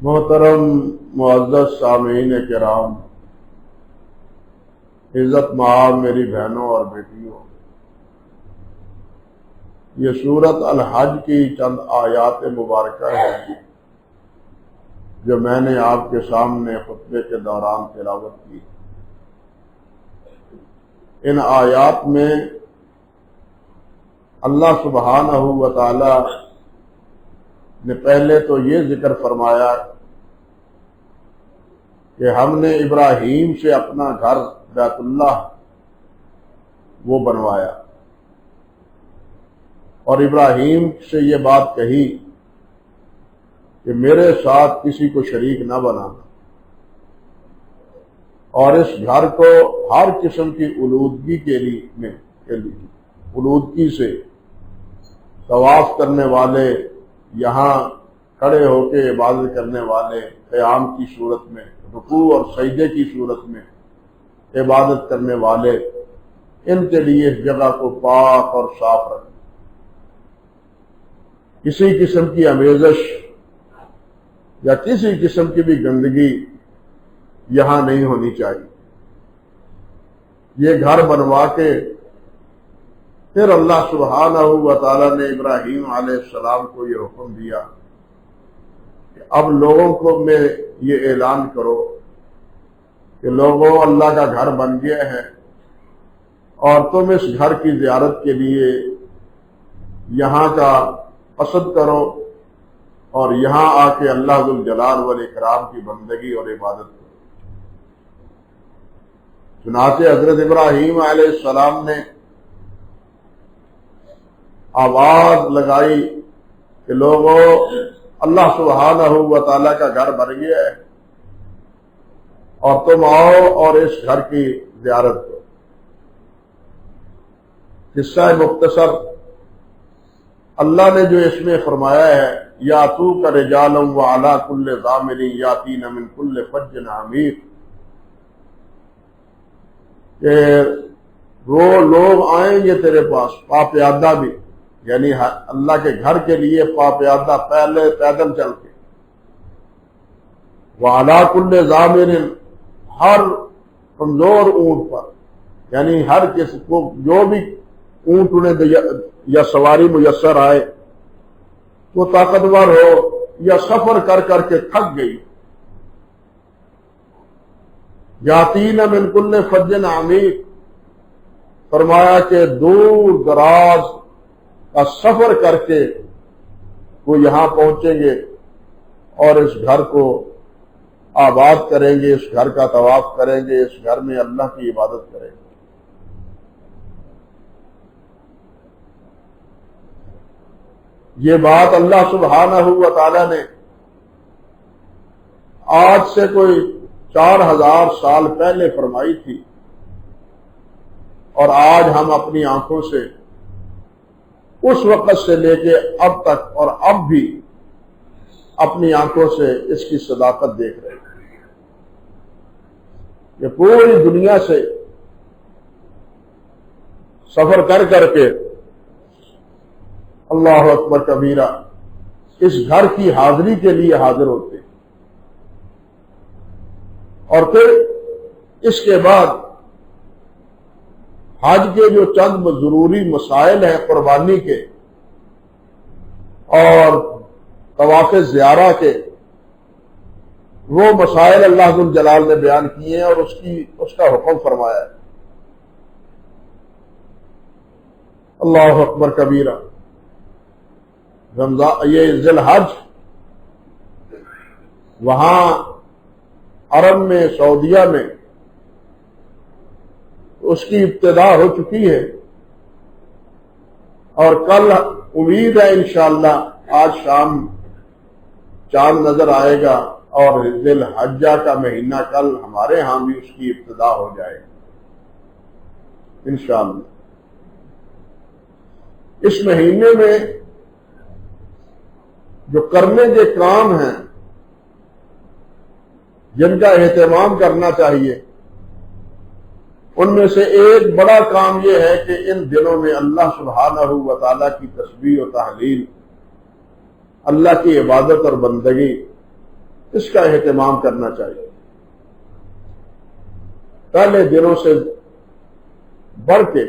محترم معزز سامعین کرام، عزت مآب میری بہنوں اور بیٹیوں، یہ سورۃ الحج کی چند آیات مبارکہ ہیں جو میں نے آپ کے سامنے خطبے کے دوران تلاوت کی۔ ان آیات میں اللہ سبحانہ و تعالی نے پہلے تو یہ ذکر فرمایا کہ ہم نے ابراہیم سے اپنا گھر بیت اللہ وہ بنوایا، اور ابراہیم سے یہ بات کہی کہ میرے ساتھ کسی کو شریک نہ بنانا، اور اس گھر کو ہر قسم کی آلودگی کے لیے آلودگی سے طواف کرنے والے، یہاں کھڑے ہو کے عبادت کرنے والے، قیام کی صورت میں، رکوع اور سجدے کی صورت میں عبادت کرنے والے، ان کے لیے اس جگہ کو پاک اور صاف رکھنا، کسی قسم کی آمیزش یا کسی قسم کی بھی گندگی یہاں نہیں ہونی چاہیے۔ یہ گھر بنوا کے پھر اللہ سبحانہ و تعالی نے ابراہیم علیہ السلام کو یہ حکم دیا کہ اب لوگوں کو میں یہ اعلان کرو کہ لوگوں، اللہ کا گھر بن گیا ہے، اور تم اس گھر کی زیارت کے لیے یہاں کا قصد کرو اور یہاں آ کے اللہ ذو الجلال والاکرام کی بندگی اور عبادت کرو۔ چنانچہ حضرت ابراہیم علیہ السلام نے آواز لگائی کہ لوگوں، اللہ سبحانہ و تعالیٰ کا گھر بن گیا ہے اور تم آؤ اور اس گھر کی زیارت کرو۔ قصہ مختصر اللہ نے جو اس میں فرمایا ہے، یاتوک رجالا وعلی کل ضامر یاتین من کل فج عمیق، کہ وہ لوگ آئیں گے تیرے پاس پاپیادہ بھی، یعنی اللہ کے گھر کے لیے پاپیادہ، پہلے پیدل چل کے، وعلی کل ضامر، ہر کمزور اونٹ پر، یعنی ہر کسی کو جو بھی اونٹ انہیں یا سواری میسر آئے، وہ طاقتور ہو یا سفر کر کر کے تھک گئی، یاتین من کل فج عمیق، فرمایا کہ دور دراز کا سفر کر کے وہ یہاں پہنچیں گے اور اس گھر کو آباد کریں گے، اس گھر کا طواف کریں گے، اس گھر میں اللہ کی عبادت کریں گے۔ یہ بات اللہ سبحانہ و تعالی نے آج سے کوئی 4000 سال پہلے فرمائی تھی، اور آج ہم اپنی آنکھوں سے اس وقت سے لے کے اب تک اور اب بھی اپنی آنکھوں سے اس کی صداقت دیکھ رہے ہیں کہ پوری دنیا سے سفر کر کر کے اللہ اکبر کبیرہ اس گھر کی حاضری کے لیے حاضر ہوتے ہیں، اور پھر اس کے بعد حج کے جو چند ضروری مسائل ہیں قربانی کے اور طواف زیارہ کے، وہ مسائل اللہ ذو الجلال نے بیان کیے ہیں اور اس کا حکم فرمایا ہے۔ اللہ اکبر کبیرہ، رمضان، یہ ذی الحج وہاں عرب میں، سعودیہ میں اس کی ابتدا ہو چکی ہے، اور کل امید ہے انشاءاللہ آج شام چاند نظر آئے گا اور ذی الحجہ کا مہینہ کل ہمارے ہاں بھی اس کی ابتدا ہو جائے گا انشاءاللہ۔ اس مہینے میں جو کرنے کے کام ہیں جن کا اہتمام کرنا چاہیے، ان میں سے ایک بڑا کام یہ ہے کہ ان دنوں میں اللہ سبحانہ و تعالیٰ کی تسبیح و تحلیل، اللہ کی عبادت اور بندگی اس کا اہتمام کرنا چاہیے۔ پہلے دنوں سے بڑھ کے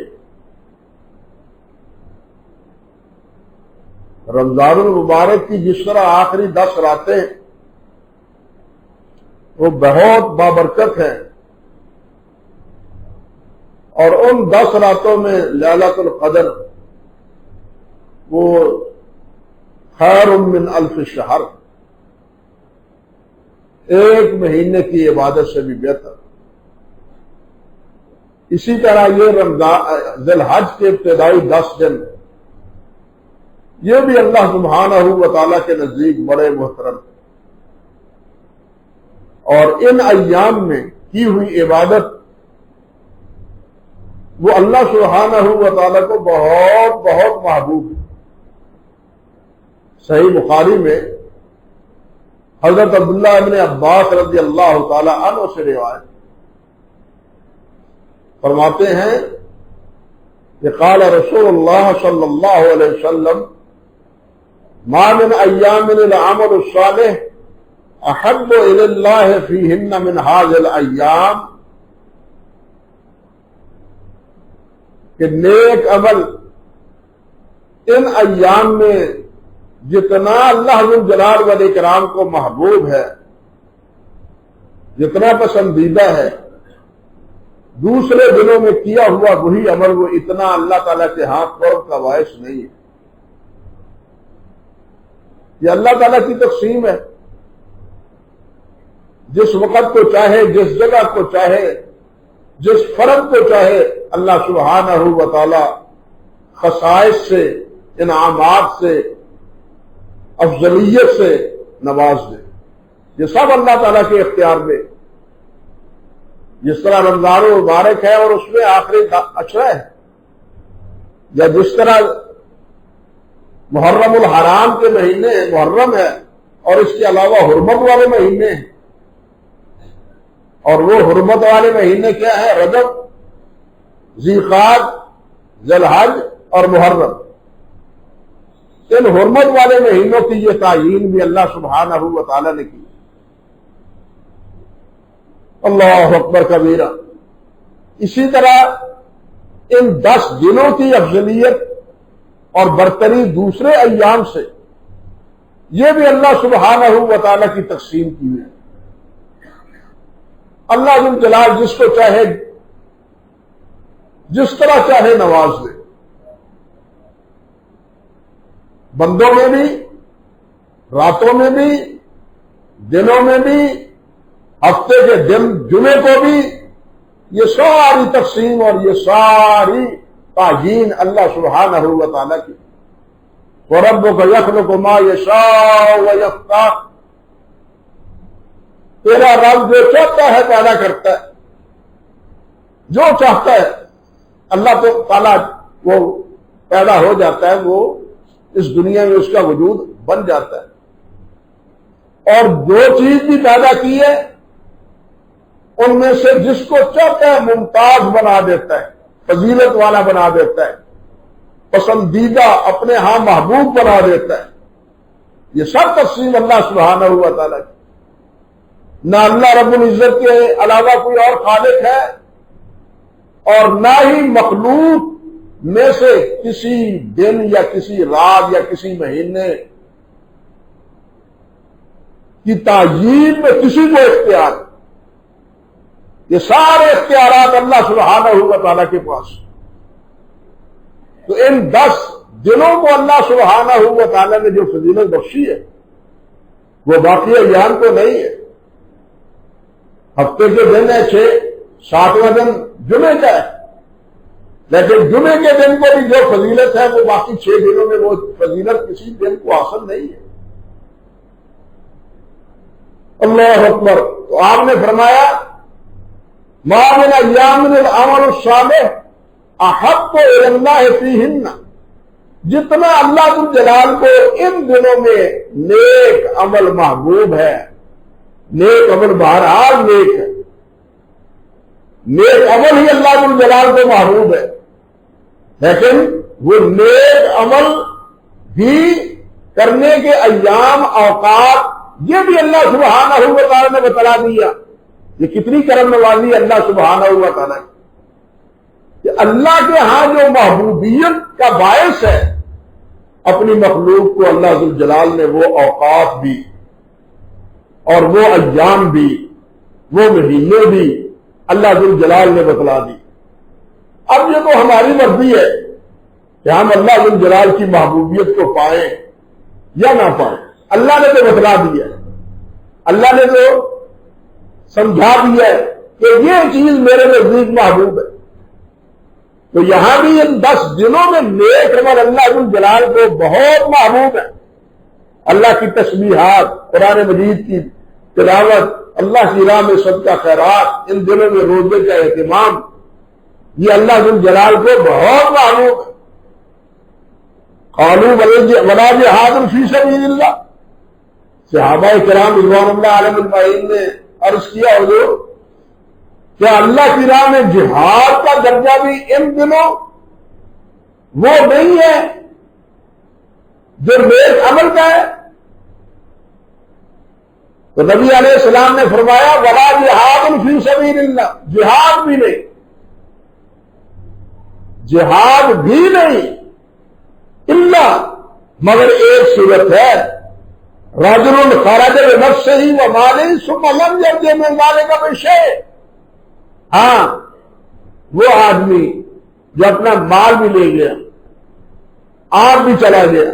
رمضان المبارک کی جس طرح آخری 10 راتیں وہ بہت بابرکت ہیں، اور ان 10 راتوں میں لیلۃ القدر وہ خیر من الف شہر، ایک مہینے کی عبادت سے بھی بہتر۔ اسی طرح یہ رمضان ذی الحج کے ابتدائی 10 دن یہ بھی اللہ سبحانہ و تعالیٰ کے نزدیک بڑے محترم ہیں، اور ان ایام میں کی ہوئی عبادت وہ اللہ سبحانہ و تعالیٰ کو بہت بہت محبوب ہے۔ صحیح بخاری میں حضرت عبداللہ ابن عباس رضی اللہ تعالی عنہ سے روایت فرماتے ہیں کہ قال رسول اللہ صلی اللہ علیہ وسلم ما من ایام العمل الصالح احب الی اللہ فیہن من هذه الایام، کہ نیک عمل ان ایام میں جتنا اللہ ذو الجلال والاکرام کو محبوب ہے، جتنا پسندیدہ ہے، دوسرے دنوں میں کیا ہوا وہی عمل وہ اتنا اللہ تعالیٰ کے ہاں قرب کا باعث نہیں ہے۔ یہ اللہ تعالیٰ کی تقسیم ہے، جس وقت کو چاہے، جس جگہ کو چاہے، جس فرد کو چاہے اللہ سبحانہ و تعالی خصائص سے، انعامات سے، افضلیت سے نواز دے۔ یہ سب اللہ تعالیٰ کے اختیار میں، جس طرح رمضان مبارک ہے اور اس میں آخری عشرہ ہے، یا جس طرح محرم الحرام کے مہینے محرم ہے اور اس کے علاوہ حرمت والے مہینے ہیں، اور وہ حرمت والے مہینے کیا ہے؟ رجب، ذی-قعدہ، ذی الحج اور محرم۔ ان حرمت والے مہینوں کی یہ تعیین بھی اللہ سبحانہ و تعالی نے کی۔ اللہ اکبر کبیرہ۔ اسی طرح ان 10 دنوں کی افضلیت اور برتری دوسرے ایام سے یہ بھی اللہ سبحانہ و تعالی کی تقسیم کی ہے۔ اللہ ذو الجلال جس کو چاہے جس طرح چاہے نواز دے، بندوں میں بھی، راتوں میں بھی، دنوں میں بھی، ہفتے کے دن جمعے کو بھی، یہ ساری تقسیم اور یہ ساری تعیین اللہ سبحانہ و تعالیٰ کی۔ وَرَبُّكَ يَخْلُقُ مَا يَشَاءُ وَيَخْتَارُ، تیرا رب جو چاہتا ہے پیدا کرتا ہے، جو چاہتا ہے اللہ تو تعالیٰ وہ پیدا ہو جاتا ہے، وہ اس دنیا میں اس کا وجود بن جاتا ہے، اور جو چیز بھی پیدا کی ہے ان میں سے جس کو چاہتا ہے ممتاز بنا دیتا ہے، فضیلت والا بنا دیتا ہے، پسندیدہ اپنے ہاں محبوب بنا دیتا ہے۔ یہ سب تقسیم اللہ سبحانہ و تعالیٰ کی۔ نہ اللہ رب العزت کے علاوہ کوئی اور خالق ہے، اور نہ ہی مخلوق میں سے کسی دن یا کسی رات یا کسی مہینے کی تعیین میں کسی کو اختیار ہے۔ یہ سارے اختیارات اللہ سبحانہ و تعالیٰ کے پاس۔ تو ان 10 دنوں کو اللہ سبحانہ و تعالیٰ نے جو فضیلت بخشی ہے وہ باقی ایام کو نہیں ہے۔ ہفتے کے دن ہے 6، 7واں دن جمعے کا ہے، لیکن جمعے کے دن کو بھی جو فضیلت ہے وہ باقی 6 دنوں میں وہ فضیلت کسی دن کو حاصل نہیں ہے۔ اللہ اکبر۔ تو آپ نے فرمایا ما من ایام العمل الصالح احب الی اللہ فیہن، جتنا اللہ ذو الجلال کو ان دنوں میں نیک عمل محبوب ہے، نیک عمل بہرحال نیک ہے، نیک عمل ہی اللہ ذو الجلال کو محبوب ہے، لیکن وہ نیک عمل بھی کرنے کے ایام، اوقات یہ بھی اللہ سبحانہ و تعالیٰ نے بتلا دیا. یہ کتنی کرم نوازی اللہ سبحانہ و تعالیٰ کہ اللہ کے ہاں جو محبوبیت کا باعث ہے اپنی مخلوق کو اللہ ذوالجلال نے وہ اوقات بھی اور وہ ایام بھی وہ مہینے بھی اللہ ذوالجلال نے بتلا دی. اب یہ تو ہماری مرضی ہے کہ ہم اللہ ذوالجلال کی محبوبیت کو پائیں یا نہ پائیں. اللہ نے تو بتلا دیا ہے, اللہ نے تو سمجھا دیا ہے کہ یہ چیز میرے نزدیک محبوب ہے. تو یہاں بھی ان 10 دنوں میں نیک عمل اللہ ذوالجلال کو بہت محبوب ہے. اللہ کی تسبیحات, قرآن مجید کی تلاوت, اللہ کی راہ میں صدقہ خیرات, ان دنوں میں روزے کا اہتمام, یہ اللہ ذوالجلال کو بہت محبوب ہے. قالوا ولا جہاد فی سبیل اللہ, صحابہ کرام رضوان اللہ علیہم اجمعین نے عرض کیا حضور کیا اللہ کی راہ میں جہاد کا درجہ بھی ان دنوں وہ نہیں ہے جو نیک عمل کا ہے؟ تو نبی علیہ السلام نے فرمایا ولا جہاد فی سبیل اللہ, جہاد بھی نہیں, جہاد بھی نہیں اللہ مگر ایک صورت ہے, رجل خرج بنفسه وماله ثم لم يرجع من ذلك بشيء. ہاں وہ آدمی جو اپنا مال بھی لے گیا, آپ بھی چلا گیا,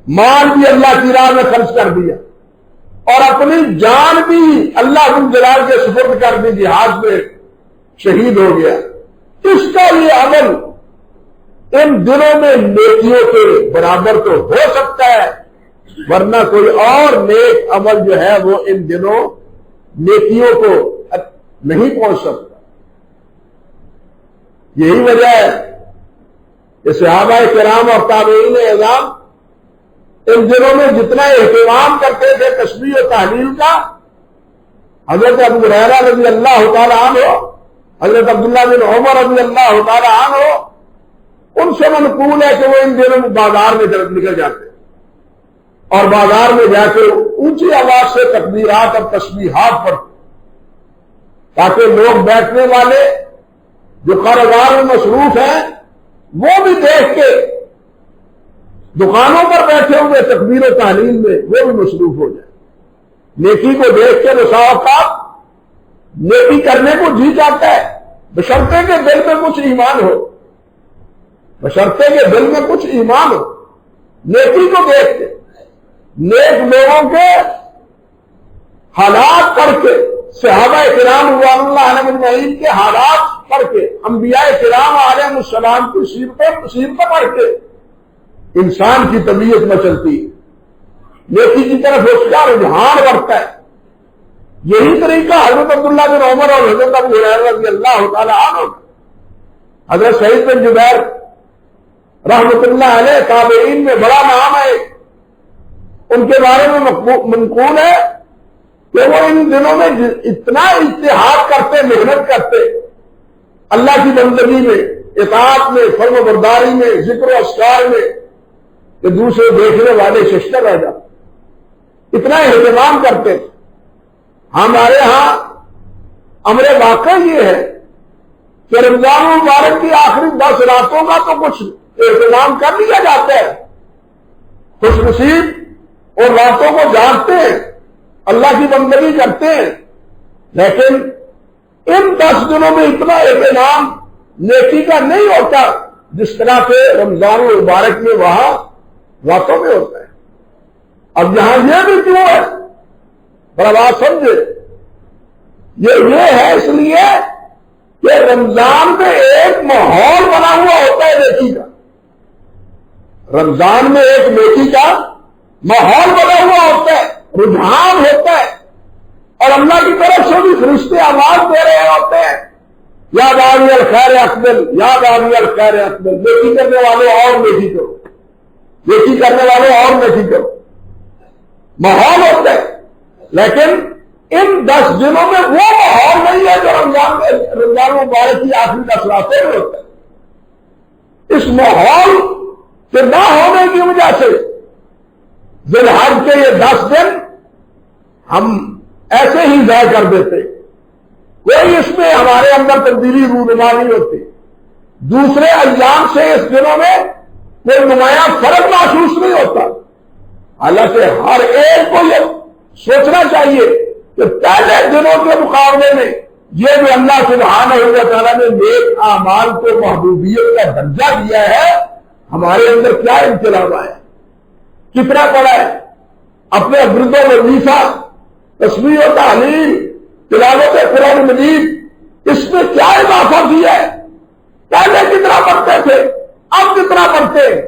مال بھی اللہ کی راہ میں خرچ کر دیا اور اپنی جان بھی اللہ ذوالجلال کے سپرد کر دی, جہاد میں شہید ہو گیا, اس کا یہ عمل ان دنوں میں نیکیوں کے برابر تو ہو سکتا ہے, ورنہ کوئی اور نیک عمل جو ہے وہ ان دنوں نیکیوں کو نہیں پہنچ سکتا. یہی وجہ ہے کہ صحابہ کرام اور تابعین اعظام ان دنوں میں جتنا اہتمام کرتے تھے تسبیح و تحلیل کا, حضرت ابو ہریرہ رضی اللہ تعالی عنہ, حضرت عبداللہ بن عمر رضی اللہ تعالی عنہ, ان سے منقول ہے کہ وہ ان دنوں میں بازار میں نکل جاتے اور بازار میں جا کے اونچی آواز سے تکبیرات اور تسبیحات پڑھتے تاکہ لوگ بیٹھنے والے جو کاروبار میں مصروف ہیں وہ بھی دیکھ کے دکانوں پر بیٹھے ہوئے تکبیر و تحلیل میں وہ بھی مصروف ہو جائیں. نیکی کو دیکھ کے بسا اوقات نیکی کرنے کو جی چاہتا ہے بشرطے کے دل میں کچھ ایمان ہو, بشرطے کے دل میں کچھ ایمان ہو. نیکی کو دیکھ کے نیک لوگوں کے حالات پڑھ کے, صحابہ کرام رضوان اللہ علیہم اجمعین کے حالات پڑھ کے, انبیاء کرام علیہم السلام کی سیرتیں پڑھ کے انسان کی طبیعت مچلتی ہے, نیکی کی طرف اس کا رجحان بڑھتا ہے. یہی طریقہ حضرت عبداللہ بن عمر اور حضرت ابو ہریرہ رضی اللہ تعالی عنہ, حضرت سعید بن جبیر رحمۃ اللہ علیہ تابعین میں بڑا نام ہے, ان کے بارے میں منقول ہے کہ وہ ان دنوں میں اتنا اجتہاد کرتے, محنت کرتے اللہ کی بندگی میں, اطاعت میں, فرم برداری میں, ذکر و اذکار میں, کہ دوسرے دیکھنے والے ششتر رہ جاتے, اتنا اہتمام کرتے. ہمارے ہاں امر واقع یہ ہے کہ رمضان المبارک کی آخری 10 راتوں کا تو کچھ اہتمام کر لیا جاتا ہے, خوش نصیب اور راتوں کو جانتے ہیں, اللہ کی بندگی کرتے ہیں, لیکن ان 10 دنوں میں اتنا اہتمام نیکی کا نہیں ہوتا جس طرح سے رمضان المبارک میں وہاں راتوں میں ہوتا ہے. اب یہاں یہ بھی کیوں ہے, بڑا بات سمجھے, یہ ہے اس لیے کہ رمضان میں ایک ماحول بنا ہوا ہوتا ہے نیکی کا, رمضان میں ایک نیکی کا ماحول بنا ہوا ہوتا ہے, رجحان ہوتا ہے, اور اللہ کی طرف سے بھی فرشتے آواز دے رہے ہوتے ہیں, یا باغی الخیر اقبل, یا باغی الخیر اقبل, نیکی کرنے والے اور نیکی کرو, نیکی کرنے والے اور نیکی کرو, ماحول ہوتا ہے. لیکن ان 10 دنوں میں وہ ماحول نہیں ہے جو رمضان مبارک کی آخری 10 راتوں میں ہوتا ہے. اس ماحول کے نہ ہونے کی وجہ سے ذی الحج کے یہ 10 دن ہم ایسے ہی ضائع کر دیتے، کوئی اس میں ہمارے اندر تبدیلی رونما نہیں ہوتی، دوسرے ایام سے اس دنوں میں کوئی نمایاں فرق محسوس نہیں ہوتا۔ حالانکہ ہر ایک کو یہ سوچنا چاہیے کہ پہلے دنوں کے مقابلے میں یہ جو اللہ سبحانہ و تعالیٰ نے نیک اعمال کو محبوبیت کا درجہ دیا ہے، ہمارے اندر کیا انقلاب آیا، کتنا پڑا ہے، اپنے ورد و وظیفہ، تسبیح و تحلیل، تلاوت قرآن مجید، اس میں کیا اضافہ کیا ہے؟ پہلے کتنا پڑھتے تھے، اب کتنا پڑھتے ہیں؟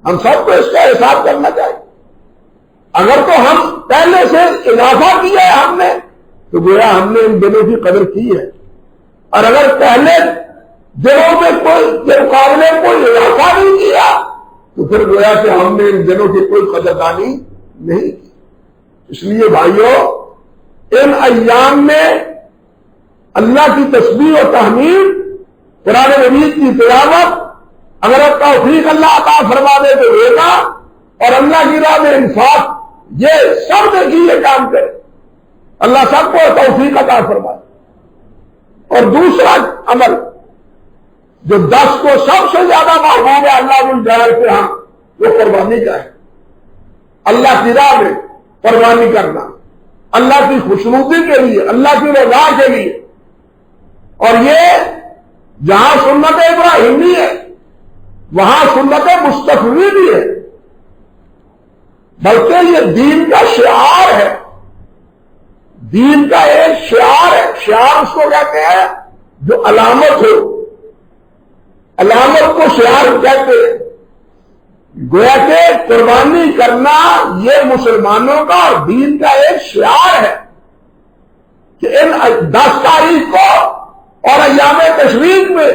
ہم سب کو اس کا حساب کرنا چاہیے۔ اگر تو ہم پہلے سے اضافہ کیا ہے ہم نے، تو گویا ہم نے ان دنوں کی قدر کی ہے، اور اگر پہلے دنوں میں کوئی کے مقابلے کوئی اضافہ نہیں کیا تو پھر گویا کہ ہم نے ان دنوں کی کوئی قدردانی نہیں کی۔ اس لیے بھائیوں، ان ایام میں اللہ کی تسبیح و تحمید، قرآن مجید کی تلاوت، اگر توفیق اللہ عطا فرما دے تو ہوگا، اور اللہ کی راہ میں انفاق، یہ سب دیکھی یہ کام کرے، اللہ سب کو توفیق عطا فرمائے۔ اور دوسرا عمل جو 10 کو سب سے زیادہ محبوب ہے اللہ الجلال کے ہاں، وہ قربانی کا ہے۔ اللہ کی راہ میں قربانی کرنا، اللہ کی خوشنودی کے لیے، اللہ کی رضا کے لیے۔ اور یہ جہاں سنت ابراہیمی ہے وہاں سنت مصطفی بھی ہے، بلکہ یہ دین کا شعار ہے، دین کا ایک شعار ہے۔ شعار اس کو کہتے ہیں جو علامت ہو، علامت کو شعار کہتے ہیں۔ گویا کہ قربانی کرنا یہ مسلمانوں کا اور دین کا ایک شعار ہے کہ ان 10 تاریخ کو اور ایام تشریق میں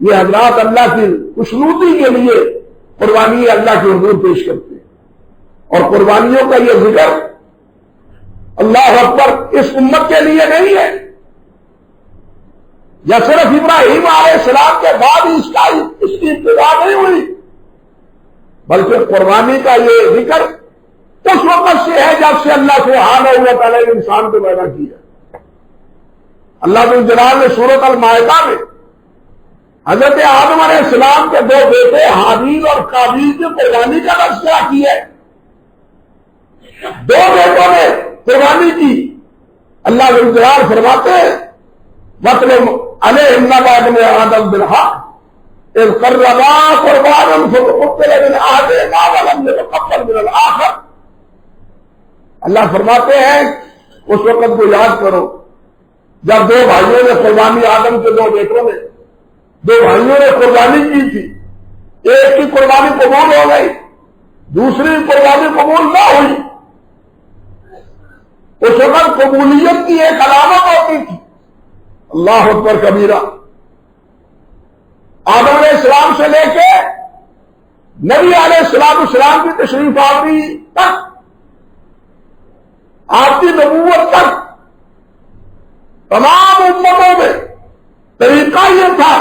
یہ حضرات اللہ کی خوشنودی کے لیے قربانی اللہ کے حضور پیش کرتے ہیں۔ اور قربانیوں کا یہ ذکر اللہ اکبر اس امت کے لیے نہیں ہے، یا صرف ابراہیم علیہ السلام کے بعد ہی اس کی ابتدا نہیں ہوئی، بلکہ قربانی کا یہ ذکر اس وقت سے ہے جب سے اللہ سبحانہ و تعالیٰ نے انسان کو پیدا کیا۔ اللہ جلال نے سورۃ المائدہ میں حضرت آدم علیہ السلام کے 2 بیٹے حابیل اور قابیل کی قربانی کا تذکرہ کیا ہے۔ 2 بیٹوں نے قربانی کی۔ اللہ جلال فرماتے ہیں مطلب علیہم نبأ ابنی آدم بالحق اذ قربا قربانا فتقبل من احدہما ولم يتقبل من الآخر۔ اللہ فرماتے ہیں اس وقت کو یاد کرو جب 2 بھائیوں نے قربانی، آدم کے 2 بیٹوں نے، 2 بھائیوں نے قربانی کی تھی، ایک کی قربانی قبول ہو گئی، دوسری قربانی قبول نہ ہوئی۔ اس وقت قبولیت کی ایک علامت ہوتی تھی، اللہ اکبر کبیرہ۔ آدم علیہ السلام سے لے کے نبی علیہ السلام کی تشریف آوری تک، آپ کی نبوت تک، تمام امتوں میں طریقہ یہ تھا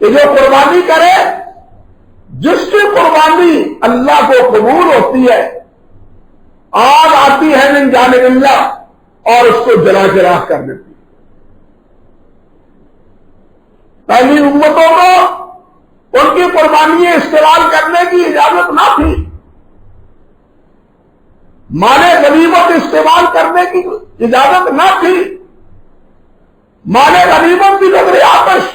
کہ جو قربانی کرے، جس کی قربانی اللہ کو قبول ہوتی ہے، آگ آتی ہے من جانب اللہ اور اس کو جلا کے راکھ کر دیتی ہے۔ پہلی امتوں کو ان کی قربانی استعمال کرنے کی اجازت نہ تھی، مال غنیمت استعمال کرنے کی اجازت نہ تھی، مال غنیمت بھی نظر آتش،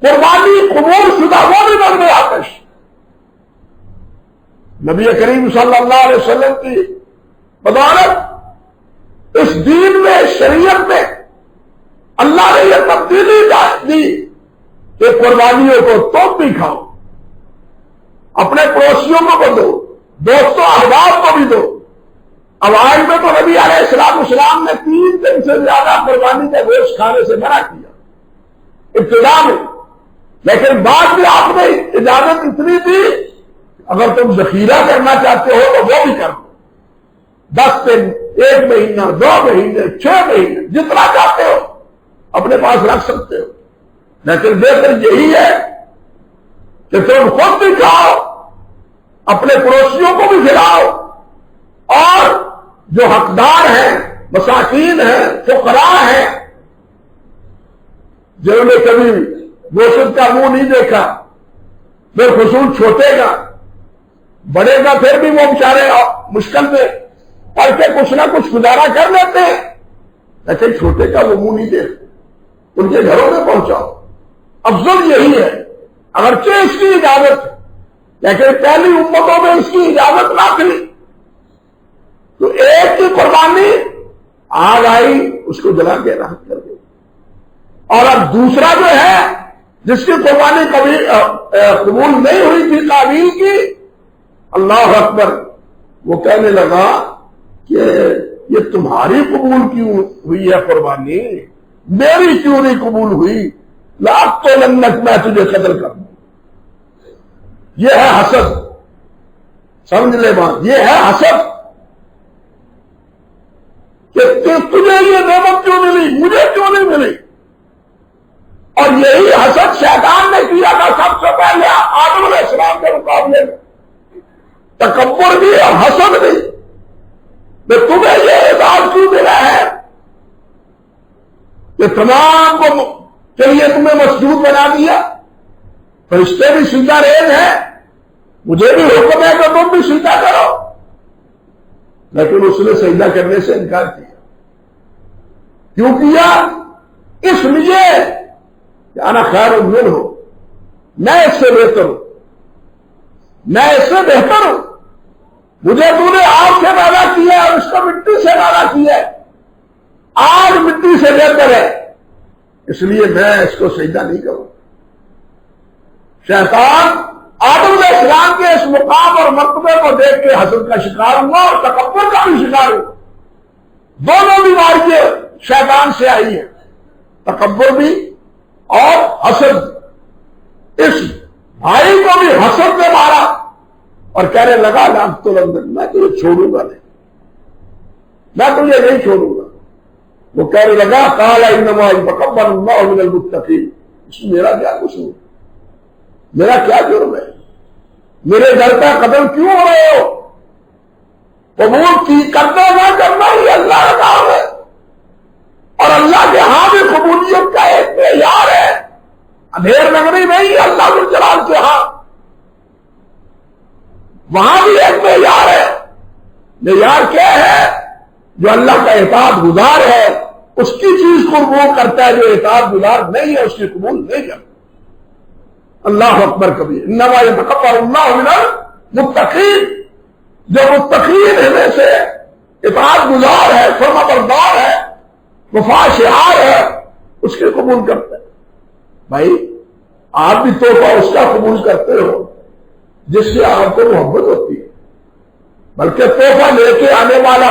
قربانی قبول شدہ وہ بھی نظر آتش۔ نبی کریم صلی اللہ علیہ وسلم کی بدولت اس دین میں، شریعت میں اللہ نے یہ تبدیلی دی کہ قربانیوں کو تم بھی کھاؤ، اپنے پڑوسیوں کو بھی دو، دوستوں احباب کو بھی دو۔ اوائل میں تو نبی علیہ السلام نے 3 دن سے زیادہ قربانی کا گوشت کھانے سے منع کیا ابتدا میں، لیکن بعد میں آپ نے اجازت اتنی دی اگر تم ذخیرہ کرنا چاہتے ہو تو وہ بھی کر دو، 10 دن، 1 مہینہ، 2 مہینے، 6 مہینے، جتنا چاہتے ہو اپنے پاس رکھ سکتے ہو، لیکن بہتر یہی ہے کہ تم خود بھی کھاؤ، اپنے پڑوسیوں کو بھی کھلاؤ، اور جو حقدار ہیں، مساکین ہیں، فقراء ہیں، جنہوں نے کبھی گوشت کا منہ نہیں دیکھا، پھر فصول چھوٹے گا، بڑے گا، پھر بھی وہ بیچارے مشکل میں پڑھ کے کچھ نہ کچھ گزارا کر لیتے ہیں، لیکن چھوٹے کا وہ منہ نہیں دیکھتے، ان کے گھروں میں پہنچاؤ۔ افضل یہی ہے، اگرچہ اس کی اجازت ہے، لیکن پہلی امتوں میں اس کی اجازت نہ تھی، تو ایک کی قربانی آگ آئی اس کو جلا کے راحت کر گئی، اور اب دوسرا جو ہے جس کی قربانی کبھی قبول نہیں ہوئی تھی قابیل کی، اللہ اکبر، وہ کہنے لگا کہ یہ تمہاری قبول کیوں ہوئی ہے قربانی، میری کیوں نہیں قبول ہوئی، لاکھ تو لنت میں تجھے قتل کر دوں۔ یہ ہے حسد، سمجھ لے بات، یہ ہے حسد کہ تجھے یہ نعمت کیوں ملی، مجھے کیوں نہیں ملی۔ اور یہی حسد شیطان نے کیا تھا سب سے پہلے آدم علیہ السلام کے مقابلے میں، تکبر بھی اور حسد بھی، کہ تمہیں یہ اعزاز کیوں ملا ہے کہ تمام کو کے لیے تمہیں مسجود بنا دیا، فرشتے بھی سجدہ ریز ہیں، مجھے بھی حکم ہے کہ تم بھی سجدہ کرو، لیکن اس نے سجدہ کرنے سے انکار کیا۔ کیوں کیا؟ اس لیے کہ انا خیر منہ، میں اس سے بہتر ہوں، میں اس سے بہتر ہوں، مجھے تو نے آگ سے پیدا کیا ہے اور اس کو مٹی سے پیدا کیا ہے، آگ مٹی سے بہتر ہے، اس لیے میں اس کو سجدہ نہیں کروں۔ شیطان آدم علیہ السلام کے اس مقام اور مرتبے کو دیکھ کے حسد کا شکار ہوا اور تکبر کا بھی شکار ہوا۔ دونوں بیماریاں شیطان سے آئی ہیں، تکبر بھی اور حسد۔ اس بھائی کو بھی حسد نے مارا اور کہنے لگا لاکھ تو لندن، میں تجھے چھوڑوں گا نہیں، میں تجھے نہیں چھوڑوں گا۔ وہ کہنے لگا قال انما يتقبل الله من المتقين، اس میں میرا کیا قصور، میرا کیا جرم ہے، میرے گھر کا قدم کیوں ہو رہے ہو، قبول کی کرنا نہ کرنا ہی اللہ کا کام ہے، اور اللہ کے ہاں بھی قبولیت کا ایک معیار ہے، اندھیر نگری نہیں اللہ ذو الجلال کے ہاں، وہاں بھی ایک معیار ہے۔ معیار کیا ہے؟ جو اللہ کا اطاعت گزار ہے اس کی چیز کو وہ کرتا ہے، جو اطاعت گزار نہیں ہے اس کی قبول نہیں کرتا۔ اللہ اکبر کبیر، انما يتقبل الله من المتقین، جو متقین میں سے اطاعت گزار ہے، فرما بردار ہے، وفا شعار ہے، اس کے قبول کرتا ہے۔ بھائی آپ بھی تحفہ اس کا قبول کرتے ہو جس سے آپ کو محبت ہوتی ہے، بلکہ تحفہ لے کے آنے والا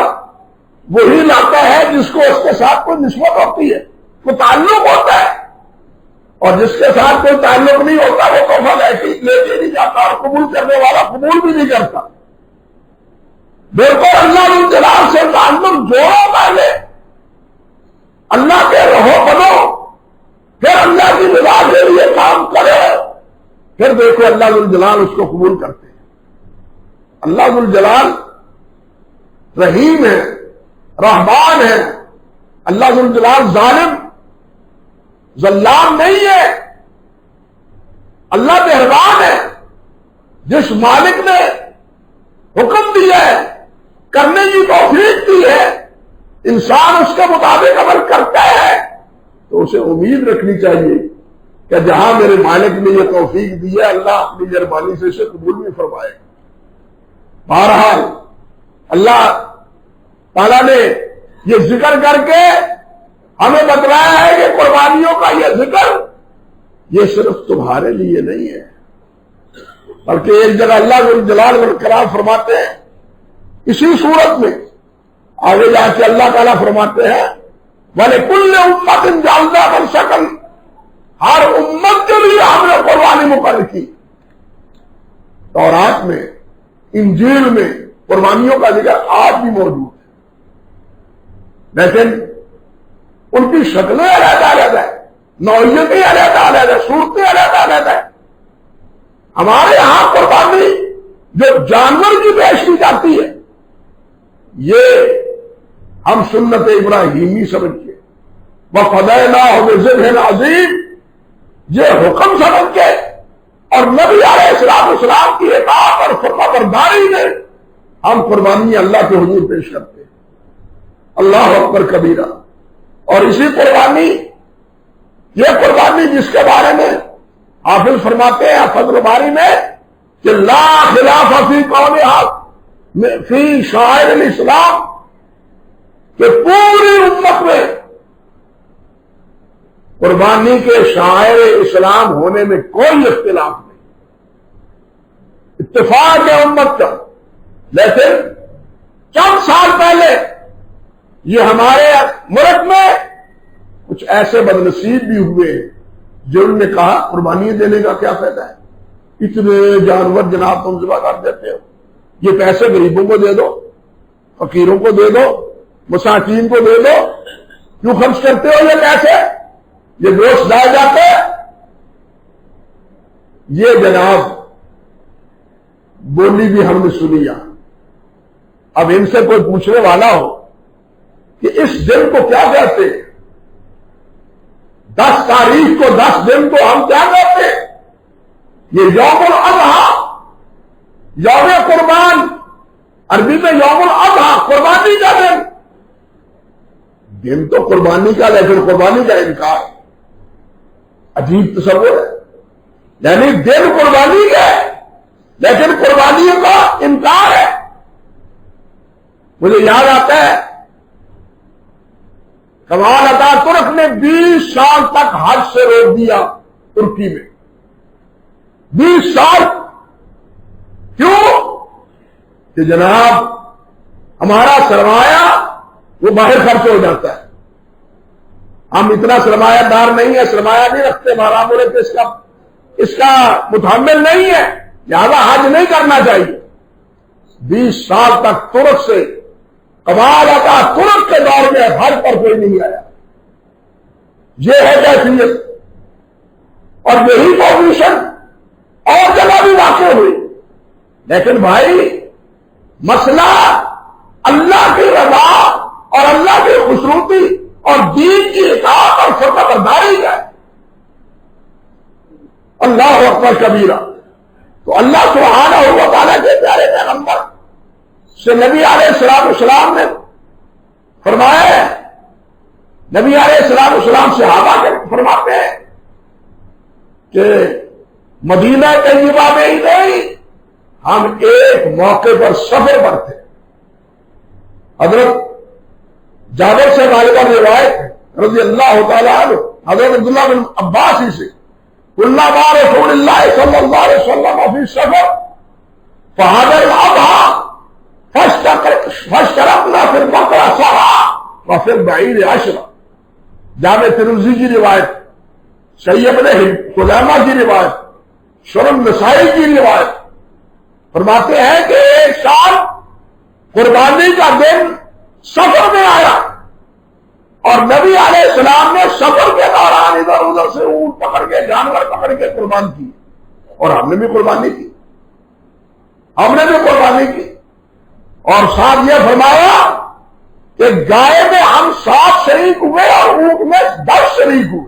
وہی لاتا ہے جس کو اس کے ساتھ کوئی نسبت ہوتی ہے، کوئی تعلق ہوتا ہے، اور جس کے ساتھ کوئی تعلق نہیں ہوتا وہ تحفہ لے کے نہیں جاتا، اور قبول کرنے والا قبول بھی نہیں کرتا۔ بالکل اللہ ذو الجلال سے تعلق جوڑو، پہلے اللہ کے رہو بنو، پھر اللہ کی رضا کے لیے کام کرے، پھر دیکھو اللہ ذو الجلال اس کو قبول کرتے ہیں۔ اللہ ذو الجلال رحیم ہے، رحمان ہے، اللہ ذو الجلال ظالم ظلام نہیں ہے، اللہ مہربان ہے۔ جس مالک نے حکم دیا ہے، کرنے کی توفیق دی ہے، انسان اس کے مطابق عمل کرتا ہے تو اسے امید رکھنی چاہیے کہ جہاں میرے مالک نے یہ توفیق دی ہے اللہ اپنی مہربانی سے اسے قبول بھی فرمائے۔ بہرحال اللہ تعالیٰ نے یہ ذکر کر کے ہمیں بتلایا ہے کہ قربانیوں کا یہ ذکر یہ صرف تمہارے لیے نہیں ہے، بلکہ ایک جگہ اللہ ذو الجلال والاکرام فرماتے ہیں اسی صورت میں، آگے جا کے اللہ تعالیٰ فرماتے ہیں وَلِكُلِّ أُمَّةٍ جَعَلْنَا مَنسَكًا، ہر امت کے لیے ہم نے قربانی مقرر کی۔ تورات میں، انجیل میں قربانیوں کا ذکر آج بھی موجود ہے، لیکن ان کی شکلیں علیحدہ علیحدہ ہے، نوعیتیں علیحدہ علیحدہ، صورتیں علیحدہ علیحدہ ہے۔ ہمارے یہاں قربانی جو جانور کی پیش کی جاتی ہے یہ ہم سنت ابراہیمی سمجھ کے وَفَدَيْنَاهُ بِذِبْحٍ عَظِيمٍ یہ حکم سمجھ کے اور نبی علیہ السلام کی اطاعت اور فرمانبرداری میں ہم قربانی اللہ کے حضور پیش کرتے ہیں۔ اللہ اکبر کبیرہ۔ اور اسی قربانی، یہ قربانی جس کے بارے میں حافظ فرماتے ہیں فضل الباری میں کہ لا خلاف فی قولھا فی شعائر الاسلام، کہ پوری امت میں قربانی کے شاعر اسلام ہونے میں کوئی اختلاف نہیں، اتفاق ہے امت کا۔ لیکن چند سال پہلے یہ ہمارے ملک میں کچھ ایسے بدنصیب بھی ہوئے جنہوں نے کہا قربانی دینے کا کیا فائدہ ہے، اتنے جانور جناب تم ذبح کر دیتے ہو، یہ پیسے غریبوں کو دے دو، فقیروں کو دے دو، مساکین کو دے دو، کیوں خرچ کرتے ہو یہ پیسے، یہ گوشت لائے جاتے۔ یہ جناب بولی بھی ہم نے سنی۔ اب ان سے کوئی پوچھنے والا ہو کہ اس دن کو کیا کہتے ہیں، 10 تاریخ کو 10 دن کو ہم کیا کہتے ہیں، یہ یوم الاضحیٰ، یوم قربان، عربی میں یوم الاضحیٰ، قربانی کا دن تو قربانی کا، لیکن قربانی کا انکار، عجیب تصور ہے۔ یعنی دن قربانی کا ہے لیکن قربانیوں کا انکار ہے۔ مجھے یاد آتا ہے کمال عطا ترک نے 20 سال تک حج سے روک دیا ترکی میں، 20 سال۔ کیوں؟ کہ جناب ہمارا سرمایہ وہ باہر خرچ ہو جاتا ہے، ہم اتنا سرمایہ دار نہیں ہے، سرمایہ نہیں رکھتے، ہمارا ملک اس کا متحمل نہیں ہے، لہذا حج نہیں کرنا چاہیے۔ 20 سال تک ترک سے، کمال عطا ترک کے دور میں حج پر کوئی نہیں آیا۔ یہ ہے کیفیت، اور یہی پوزیشن اور جگہ بھی واقع ہوئی۔ لیکن بھائی مسئلہ اللہ کی رضا اور اللہ کی خوشنودی اور دین کی اطاعت اور فرمانبرداری کا ہے۔ اللہ اکبر کبیرہ۔ تو اللہ سبحانہ و تعالیٰ کے پیارے پیغمبر سے نبی علیہ السلام نے فرمایا ہے، نبی علیہ السلام صحابہ کے فرماتے ہیں کہ مدینہ طیبہ میں ہی نہیں، ہم ایک موقع پر سفر پر تھے۔ حضرت جابر سے غالباً روایت رضی اللہ تعالیٰ عنہ، حضرت عبداللہ بن عباس ہی سے، اللہ مع رسول اللہ صلی اللہ علیہ وسلم فی سفر فحضر الاضحیٰ فاشترکنا فی البقرہ سبعا وفی البعیر عشرا۔ جامع ترمذی کی روایت، صحیح ابن خزیمہ کی روایت، سنن نسائی کی روایت، فرماتے ہیں کہ ایک سال قربانی کا دن سفر میں آیا اور نبی علیہ السلام نے سفر کے دوران ادھر ادھر سے اونٹ پکڑ کے، جانور پکڑ کے قربان کی، اور ہم نے بھی قربانی کی، اور ساتھ یہ فرمایا کہ گائے میں ہم 7 شریک ہوئے اور اونٹ میں 10 شریک ہوئے۔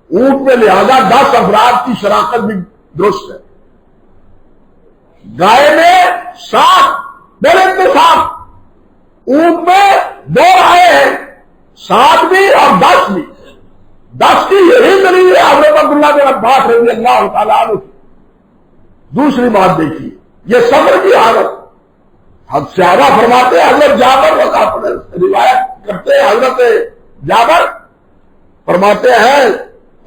اونٹ میں لہذا 10 افراد کی شراکت بھی درست ہے، گائے میں 7 بل انتصاب، اونٹ میں 2 آئے ہیں، 7 بھی اور 10 بھی۔ 10 کی یہی دلیل ہے حضرت عبداللہ بن عباس رضی اللہ تعالیٰ عنہ کی۔ دوسری بات دیکھیے، یہ سفر کی حالت، صحابہ فرماتے ہیں، حضرت جابر روایت کرتے ہیں، حضرت جابر فرماتے ہیں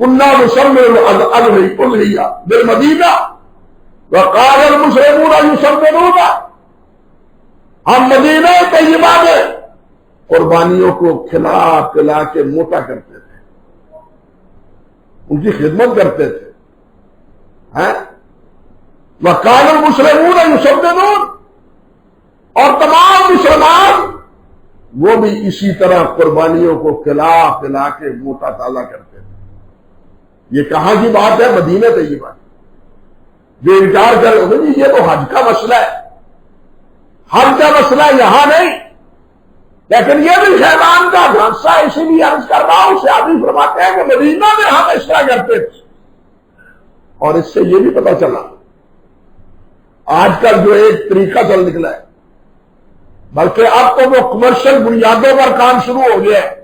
کنا نسمر الاضحیٰ بالمدینہ وقال المسلمون یسمرون، ہم مدینہ طیبہ میں قربانیوں کو کھلا پلا کے موٹا کرتے تھے، ان کی خدمت کرتے تھے۔ وقال المسلمون یسمرون، اور تمام مسلمان وہ بھی اسی طرح قربانیوں کو کھلا پلا کے موٹا تازہ کرتے تھے۔ یہ کہاں کی بات ہے؟ مدینہ طیبہ۔ جو انکار کرے جی یہ تو حج کا مسئلہ ہے، حج کا مسئلہ یہاں نہیں، لیکن یہ بھی شیطان کا جھانسا ہے، اسی لیے عرض کر رہا ہوں، صحابی فرماتے ہیں کہ مدینہ میں ہم اس طرح کرتے تھے۔ اور اس سے یہ بھی پتا چلا آج کل جو ایک طریقہ چل نکلا ہے، بلکہ اب تو وہ کمرشل بنیادوں پر کام شروع ہو گیا ہے،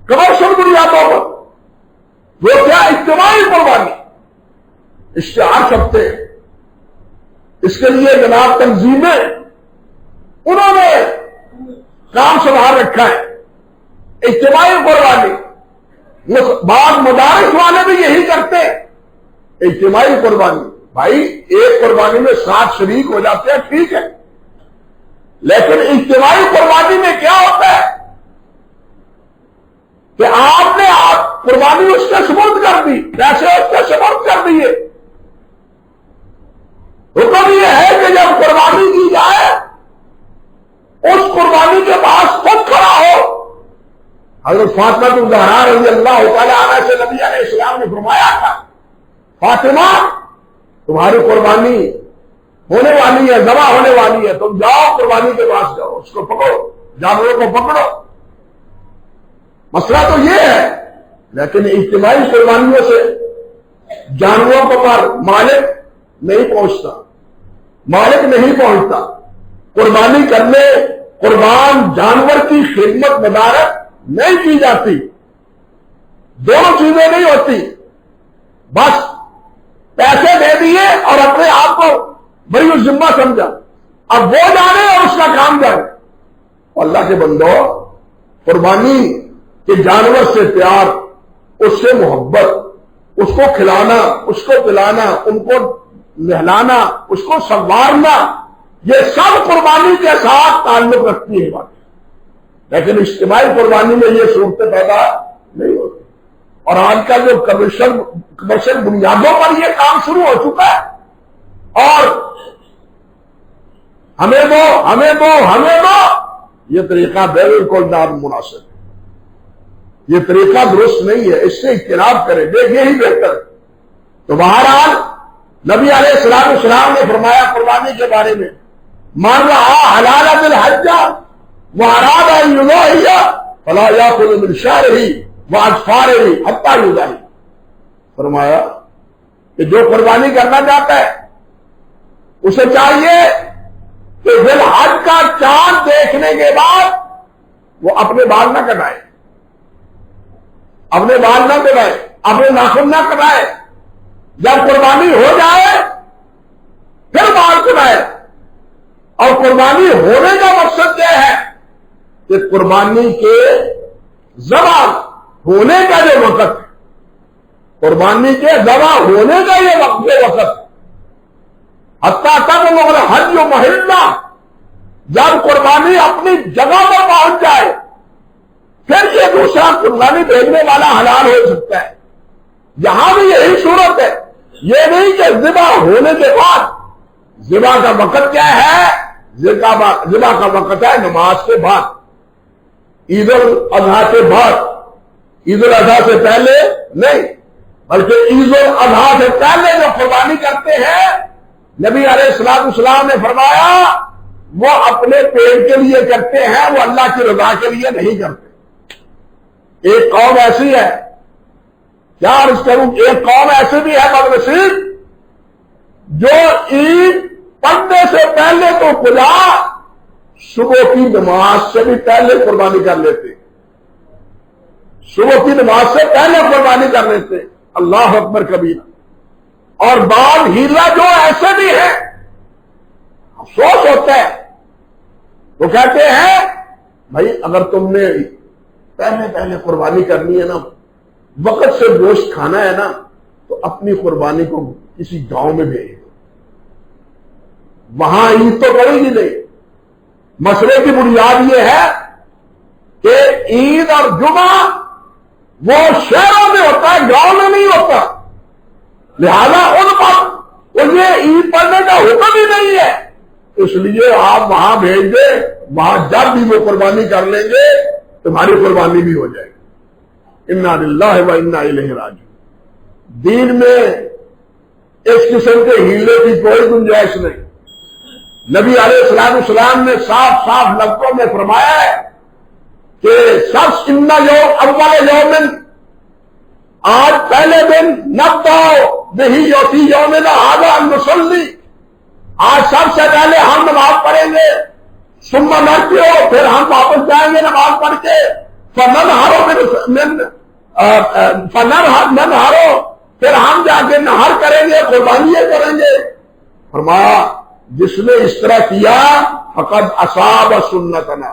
کمرشل بنیادوں پر، وہ کیا اجتماعی قربانی، اشتہار چھپتے ہیں، اس کے لیے جناب تنظیمیں انہوں نے کام سنبھال رکھا ہے، اجتماعی قربانی۔ بعض مدارس والے بھی یہی کرتے ہیں، اجتماعی قربانی۔ بھائی ایک قربانی میں 7 شریک ہو جاتے ہیں، ٹھیک ہے، لیکن اجتماعی قربانی میں کیا ہوتا ہے کہ آپ نے قربانی اس کے سپرد کر دی، پیسے اس کے سپرد کر دیے۔ حکم یہ ہے کہ جب قربانی کی جائے اس قربانی کے پاس خود کھڑا ہو۔ حضرت فاطمہ الزہرا رضی اللہ تعالی عنہا سے نبی علیہ السلام نے فرمایا تھا، فاطمہ تمہاری قربانی ہونے والی ہے، ذبح ہونے والی ہے، تم جاؤ قربانی کے پاس جاؤ، اس کو پکڑو، جانوروں کو پکڑو۔ مسئلہ تو یہ ہے، لیکن اجتماعی قربانیوں سے جانوروں پر مالک نہیں پہنچتا، مالک نہیں پہنچتا۔ قربانی کرنے قربان جانور کی خدمت مدارت نہیں کی جاتی، دونوں چیزیں نہیں ہوتی، بس پیسے دے دیے اور اپنے آپ کو بڑی ذمہ سمجھا، اب وہ جانے اور اس کا کام جانے۔ اللہ کے بندو، قربانی کے جانور سے پیار، اس سے محبت، اس کو کھلانا، اس کو پلانا، ان کو نہلانا، اس کو سنوارنا، یہ سب قربانی کے ساتھ تعلق رکھتی ہے بات، لیکن اجتماعی قربانی میں یہ صورتیں پیدا نہیں ہوتی۔ اور آج کا جو کمرشل بنیادوں پر یہ کام شروع ہو چکا ہے، اور ہمیں دو ہمیں دو ہمیں دو، یہ طریقہ بالکل نامناسب ہے، یہ طریقہ درست نہیں ہے، اس سے اجتناب کریں، دیکھ یہی بہتر ہے۔ تو بہرحال نبی علیہ السلام نے فرمایا قربانی کے بارے میں، من رأى حلالا بالحج واراد ان يضحي فلا يأخذ من شعره واظفاره حتى يضحي، فرمایا کہ جو قربانی کرنا چاہتا ہے اسے چاہیے کہ ذی الحج کا چاند دیکھنے کے بعد وہ اپنے بال نہ کٹائے، اپنے بال نہ کٹائے، اپنے ناخن نہ کٹائے، جب قربانی ہو جائے پھر بال کٹائے۔ اور قربانی ہونے کا مقصد کیا ہے کہ قربانی کے ذبح ہونے کا جو وقت ہے، قربانی کے ذبح ہونے کا یہ وقت ہے، حتیٰ تک وہ حج و محلہ، جب قربانی اپنی جگہ پر پہنچ جائے پھر یہ دوسرا قربانی بھیجنے والا حلال ہو سکتا ہے۔ یہاں بھی یہی صورت ہے، یہ نہیں کہ ذبح ہونے کے بعد۔ ذبح کا وقت کیا ہے؟ ذبح کا وقت ہے نماز کے بعد، عید الاضحیٰ کے بعد، عید الاضحیٰ سے پہلے نہیں، بلکہ عید الاضحیٰ سے پہلے جو قربانی کرتے ہیں، نبی علیہ السلام نے فرمایا وہ اپنے پیٹ کے لیے کرتے ہیں، وہ اللہ کی رضا کے لیے نہیں کرتے۔ ایک قوم ایسی ہے، کیا عرض کروں، ایک قوم ایسی بھی ہے بدنصیب جو عید پڑھنے سے پہلے تو خدا صبح کی نماز سے بھی پہلے قربانی کر لیتے، صبح کی نماز سے پہلے قربانی کر لیتے، اللہ اکبر کبیرہ۔ اور بعض ہیلا جو ایسے بھی ہیں، افسوس ہوتا ہے، وہ کہتے ہیں بھائی اگر تم نے پہلے قربانی کرنی ہے نا، وقت سے گوشت کھانا ہے نا، تو اپنی قربانی کو کسی گاؤں میں بھیج دو، وہاں عید تو پڑے گی نہیں۔ مسئلے کی بنیاد یہ ہے کہ عید اور جمعہ وہ شہروں میں ہوتا ہے، گاؤں میں نہیں ہوتا، لہذا ان پر انہیں عید پڑھنے کا حکم ہی نہیں ہے، اس لیے آپ وہاں بھیج دیں، وہاں جب بھی وہ قربانی کر لیں گے تمہاری قربانی بھی ہو جائے گی۔ انا للہ و انا الیہ راجعون۔ دین میں اس قسم کے ہیلے کی کوئی گنجائش نہیں۔ نبی علیہ السلام نے صاف صاف لفظوں میں فرمایا ہے کہ شخص ان اول یومن، آج پہلے دن نبدأ بہی یوتی یومنا ھذا نصلی، آج سب سے پہلے ہم نماز پڑھیں گے، ثم نرجع، پھر ہم واپس جائیں گے نماز پڑھ کے، فننحر، پھر ہم جا کے نہر کریں گے، قربانیاں کریں گے۔ فرمایا جس نے اس طرح کیا فقد اصاب سنتنا،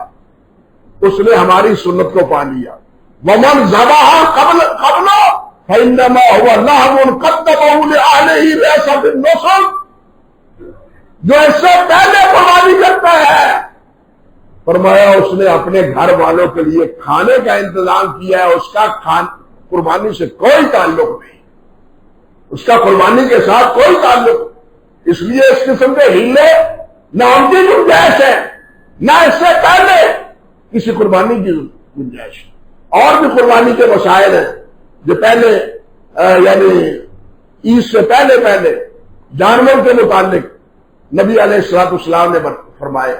اس نے ہماری سنت کو پا لیا۔ ومن ذبح قبل فانما هو لهو قدمه لاهله ليس بالنصب، جو اس سے پہلے قربانی کرتا ہے، فرمایا اس نے اپنے گھر والوں کے لیے کھانے کا انتظام کیا ہے، اس کا قربانی سے کوئی تعلق نہیں، اس کا قربانی کے ساتھ کوئی تعلق نہیں۔ اس لیے اس قسم کے ہیلے نہ ان کی گنجائش ہے، نہ اس سے پہلے کسی قربانی کی گنجائش ہے۔ اور بھی قربانی کے مسائل ہیں جو پہلے یعنی عید سے پہلے جانور کے متعلق نبی علیہ السلام نے فرمایا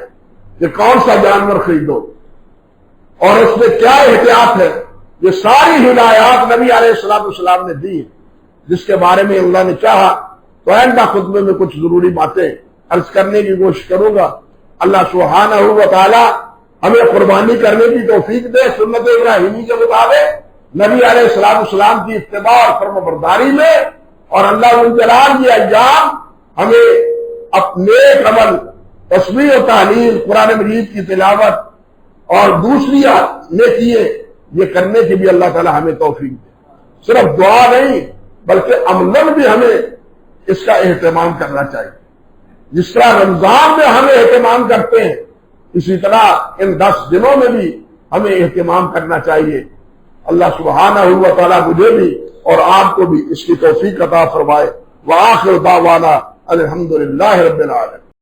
کہ کون سا جانور خریدو اور اس میں کیا احتیاط ہے، یہ ساری ہدایات نبی علیہ السلام نے دی، جس کے بارے میں اللہ نے چاہا تو آئندہ خطبے میں کچھ ضروری باتیں عرض کرنے کی کوشش کروں گا۔ اللہ سبحانہ و تعالی ہمیں قربانی کرنے کی توفیق دے، سنت ابراہیمی کے مطابق نبی علیہ السلام کی اتباع اور فرمانبرداری میں، اور اللہ جلال کی ایام ہمیں اپنے عمل، تسبیح و تحلیل، قرآن مجید کی تلاوت اور دوسری نیکیاں یہ کرنے کی بھی اللہ تعالی ہمیں توفیق دے۔ صرف دعا نہیں بلکہ عملاً بھی ہمیں اس کا اہتمام کرنا چاہیے۔ جس طرح رمضان میں ہمیں اہتمام کرتے ہیں، اسی طرح ان 10 دنوں میں بھی ہمیں اہتمام کرنا چاہیے۔ اللہ سبحانہ و تعالی مجھے بھی اور آپ کو بھی اس کی توفیق عطا فرمائے۔ وآخر دعوانا الحمدللہ رب العالمین۔